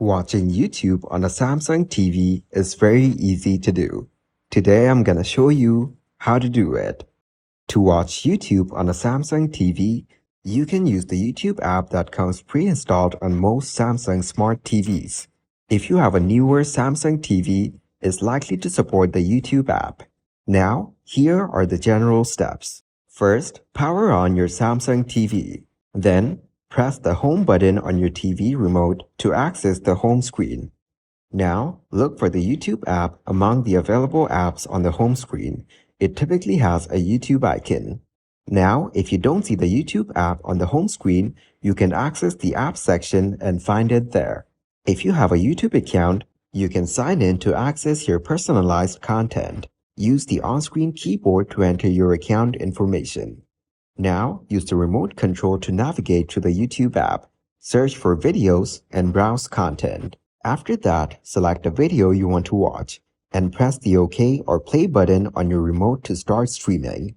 Watching YouTube on a Samsung TV is very easy to do. Today I'm gonna show you how to do it. To watch YouTube on a Samsung TV, you can use the YouTube app that comes pre-installed on most Samsung smart TVs. If you have a newer Samsung TV, it's likely to support the YouTube app. Now, here are the general steps. First, power on your Samsung TV. Then, press the home button on your TV remote to access the home screen. Now, look for the YouTube app among the available apps on the home screen. It typically has a YouTube icon. Now, if you don't see the YouTube app on the home screen, you can access the app section and find it there. If you have a YouTube account, you can sign in to access your personalized content. Use the on-screen keyboard to enter your account information. Now, use the remote control to navigate to the YouTube app, search for videos, and browse content. After that, select the video you want to watch, and press the OK or play button on your remote to start streaming.